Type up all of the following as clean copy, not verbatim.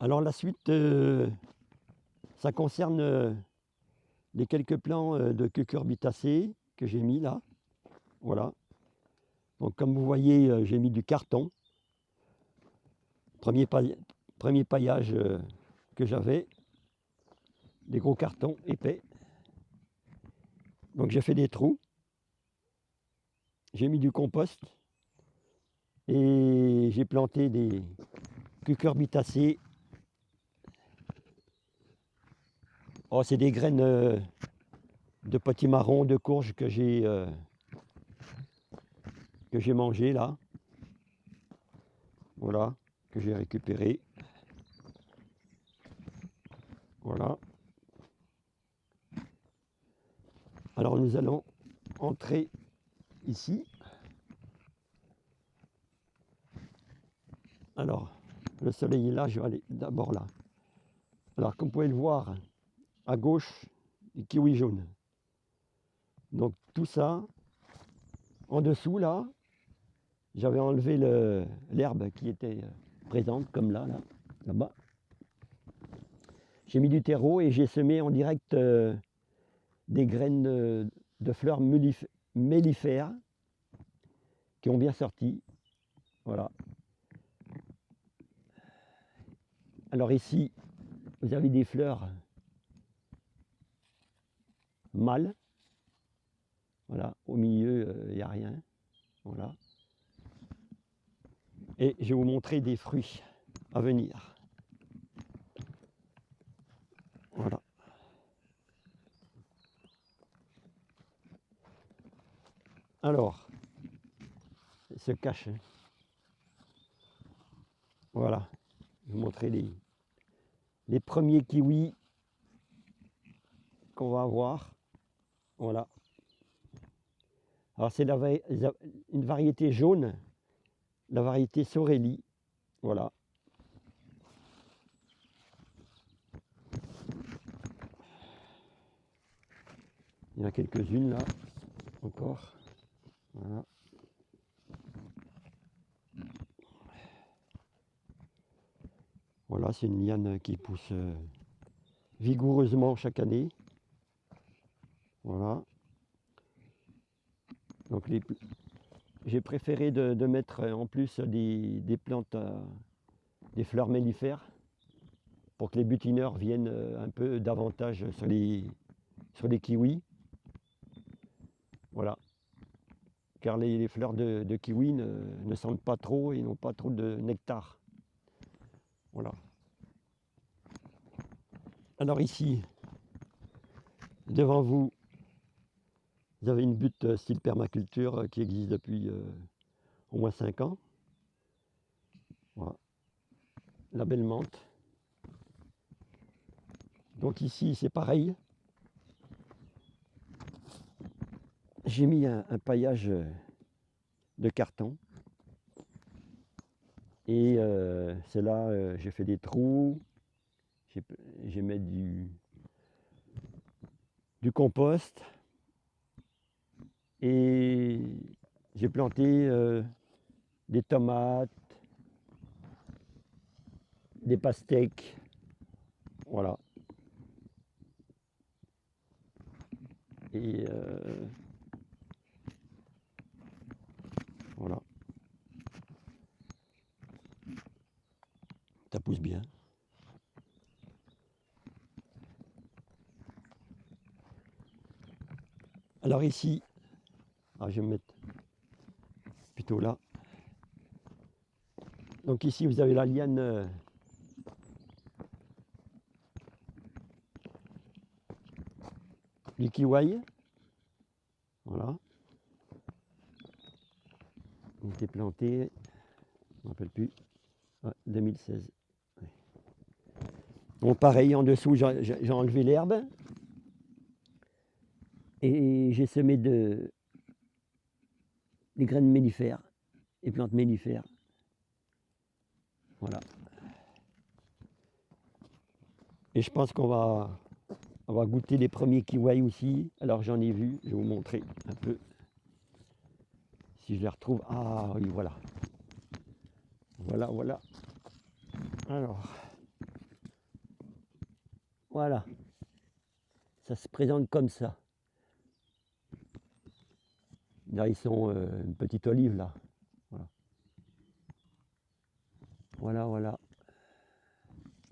Alors la suite, ça concerne les quelques plants de cucurbitacées que j'ai mis là. Voilà. Donc comme vous voyez, j'ai mis du carton. Premier paillage que j'avais. Des gros cartons épais. Donc j'ai fait des trous. J'ai mis du compost. Et j'ai planté des cucurbitacées. Oh, c'est des graines de potimarron, de courge que j'ai mangé là. Voilà, que j'ai récupéré. Voilà. Alors nous allons entrer ici. Alors, le soleil est là, je vais aller d'abord là. Alors, comme vous pouvez le voir, à gauche, des kiwis jaunes. Donc tout ça, en dessous là, j'avais enlevé l'herbe qui était présente, comme là-bas. J'ai mis du terreau et j'ai semé en direct des graines de fleurs mellifères qui ont bien sorti. Voilà. Alors ici, vous avez des fleurs mâles. Voilà, au milieu, il n'y a rien. Voilà. Et je vais vous montrer des fruits à venir. Voilà. Alors, il se cache. Voilà. Je vais vous montrer les premiers kiwis qu'on va avoir. Voilà. Alors c'est une variété jaune, la variété Sorelli. Voilà. Il y en a quelques-unes là, encore. Voilà. Voilà, c'est une liane qui pousse vigoureusement chaque année. Voilà. Donc j'ai préféré de mettre en plus des plantes, des fleurs mellifères, pour que les butineurs viennent un peu davantage sur les kiwis. Voilà. Car les fleurs de kiwi ne sentent pas trop et n'ont pas trop de nectar. Voilà. Alors ici, devant vous, vous avez une butte style permaculture qui existe depuis au moins 5 ans. Voilà. La belle menthe. Donc ici, c'est pareil. J'ai mis un paillage de carton. Et c'est là, j'ai fait des trous. J'ai mis du compost. Et j'ai planté des tomates, des pastèques. Voilà. Et voilà. Ça pousse bien. Alors ici, je vais me mettre plutôt là. Donc ici, vous avez la liane du kiwi. Voilà. Il était planté, je ne me rappelle plus, 2016. Ouais. Bon, pareil, en dessous, j'ai enlevé l'herbe. Et j'ai semé des graines mellifères, des plantes mellifères. Voilà. Et je pense qu'on va goûter les premiers kiwis aussi. Alors j'en ai vu, je vais vous montrer un peu. Si je les retrouve. Ah oui, voilà. Voilà. Alors. Voilà. Ça se présente comme ça. Là, ils sont une petite olive, là. Voilà. Voilà, voilà.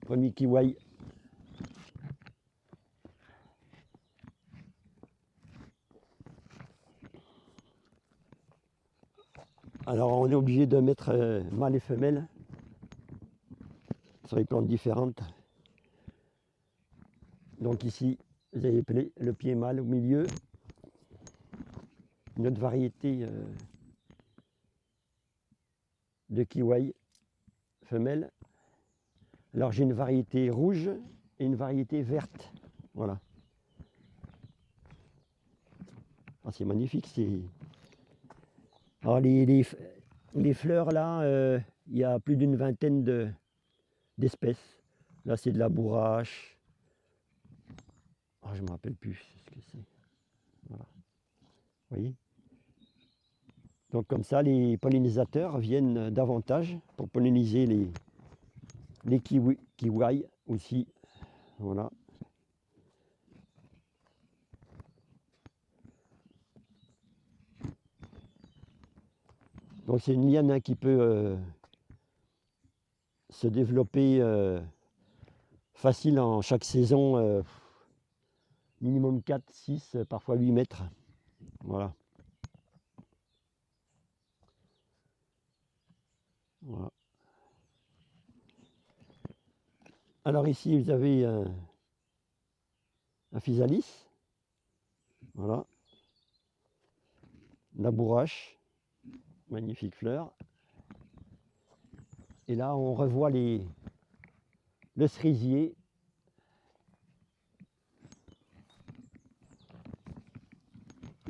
Premier kiwi. Alors, on est obligé de mettre mâle et femelle sur les plantes différentes. Donc ici, vous avez le pied mâle au milieu. Une autre variété de kiwi femelle. Alors j'ai une variété rouge et une variété verte. Voilà. Ah, c'est magnifique. Alors les fleurs là, il y a plus d'une vingtaine d'espèces. Là c'est de la bourrache. Oh, je ne me rappelle plus ce que c'est. Voilà. Vous voyez? Donc comme ça, les pollinisateurs viennent davantage pour polliniser les kiwis aussi. Voilà. Donc c'est une liane hein, qui peut se développer facile en chaque saison, minimum 4, 6, parfois 8 mètres. Voilà. Voilà. Alors ici vous avez un physalis. Voilà. La bourrache. Magnifique fleur. Et là on revoit le cerisier.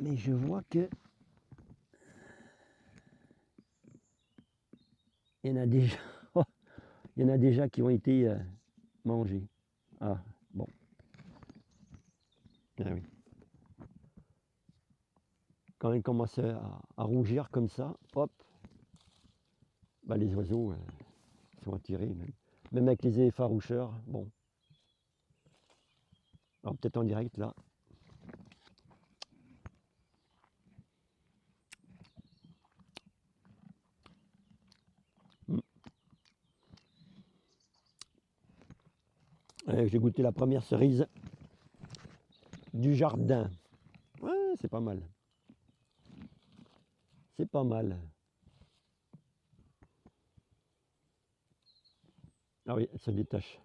Mais je vois que il y en a déjà, il y en a déjà qui ont été mangés. Ah bon. Ah oui. Quand ils commencent à rougir comme ça, hop, bah les oiseaux sont attirés même avec les effaroucheurs. Bon. Alors peut-être en direct là. J'ai goûté la première cerise du jardin. Ouais, c'est pas mal. C'est pas mal. Ah oui, elle se détache.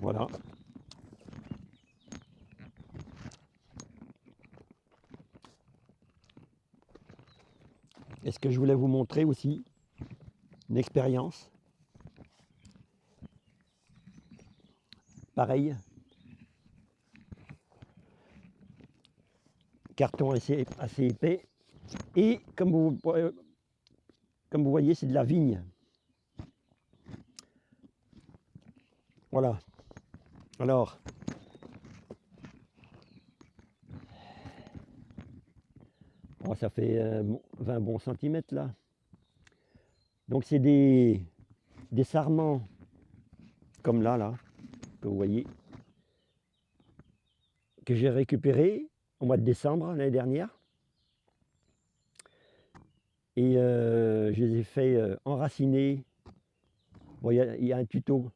Voilà. Et ce que je voulais vous montrer aussi, une expérience. Pareil. Carton assez épais. Et comme vous voyez, c'est de la vigne. Voilà. Alors, oh, ça fait 20 bons centimètres là. Donc c'est des sarments comme là, que vous voyez, que j'ai récupéré au mois de décembre l'année dernière. Et je les ai fait enraciner. Bon, il y a un tuto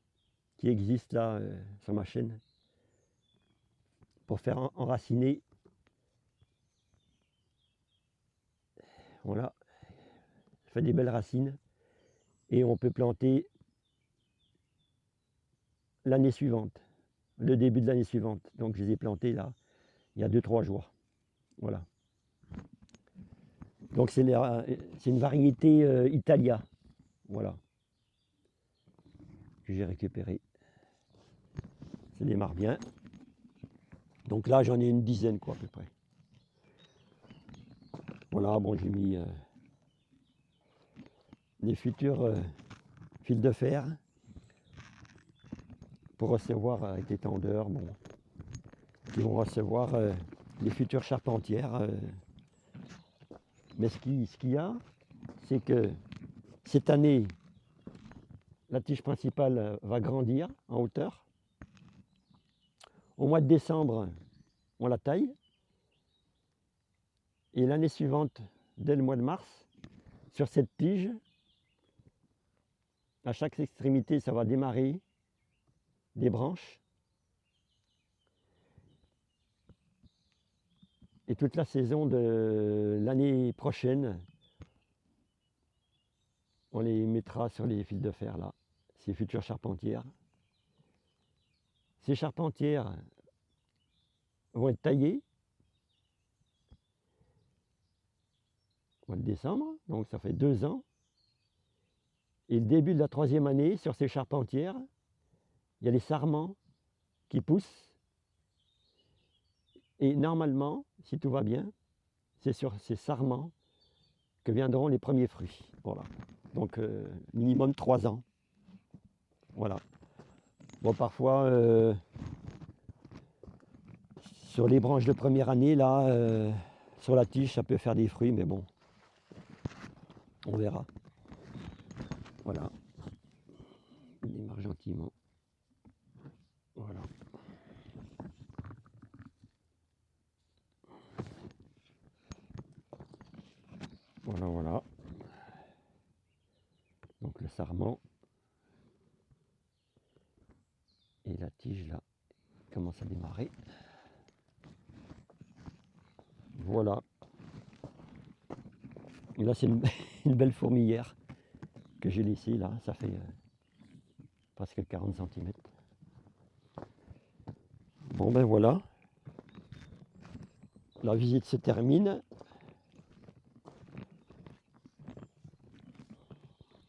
qui existe là sur ma chaîne pour faire enraciner. Voilà, ça fait des belles racines et on peut planter l'année suivante, le début de l'année suivante. Donc je les ai plantés là il y a 2-3 jours. Voilà. Donc c'est une variété Italia. Voilà. Que j'ai récupéré. Ça démarre bien. Donc là j'en ai une dizaine quoi à peu près. Voilà, bon j'ai mis les futurs fils de fer pour recevoir avec les tendeurs, bon, qui vont recevoir les futures charpentières. Mais ce qu'il y a, c'est que cette année, la tige principale va grandir en hauteur. Au mois de décembre, on la taille. Et l'année suivante, dès le mois de mars, sur cette tige, à chaque extrémité, ça va démarrer des branches. Et toute la saison de l'année prochaine, on les mettra sur les fils de fer là, ces futures charpentières. Ces charpentières vont être taillées au mois de décembre, donc ça fait 2 ans. Et le début de la 3e année, sur ces charpentières, il y a les sarments qui poussent. Et normalement, si tout va bien, c'est sur ces sarments que viendront les premiers fruits. Voilà. Donc minimum 3 ans. Voilà. Bon, parfois, sur les branches de première année, là, sur la tige, ça peut faire des fruits, mais bon, on verra. Voilà. Il démarre gentiment. Voilà. Voilà, voilà. Donc le sarment. Et la tige là commence à démarrer. Voilà. Et là c'est une belle fourmilière que j'ai laissée là. Ça fait presque 40 cm. Bon ben voilà. La visite se termine.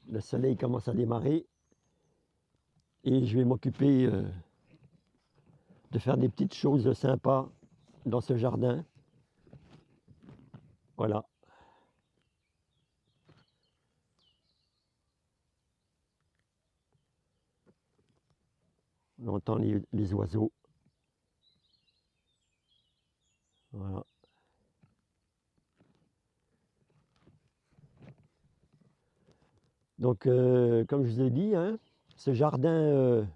Le soleil commence à démarrer. Et je vais m'occuper de faire des petites choses sympas dans ce jardin. Voilà. On entend les oiseaux. Voilà. Donc, comme je vous ai dit, hein, ce jardin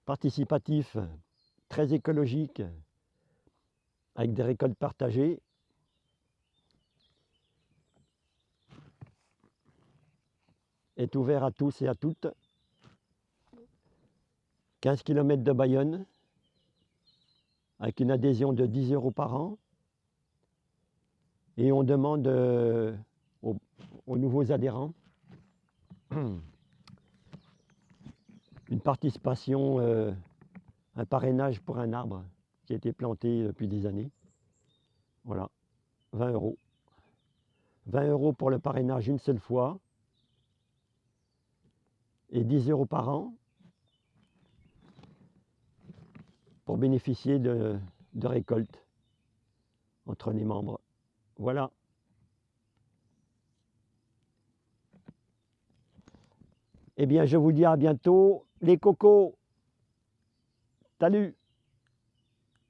participatif, très écologique, avec des récoltes partagées, est ouvert à tous et à toutes. 15 km de Bayonne, avec une adhésion de 10 € par an. Et on demande aux nouveaux adhérents une participation, un parrainage pour un arbre qui a été planté depuis des années. Voilà, 20 €. 20 € pour le parrainage une seule fois et 10 € par an pour bénéficier de récoltes entre les membres. Voilà. Eh bien, je vous dis à bientôt. Les cocos, salut!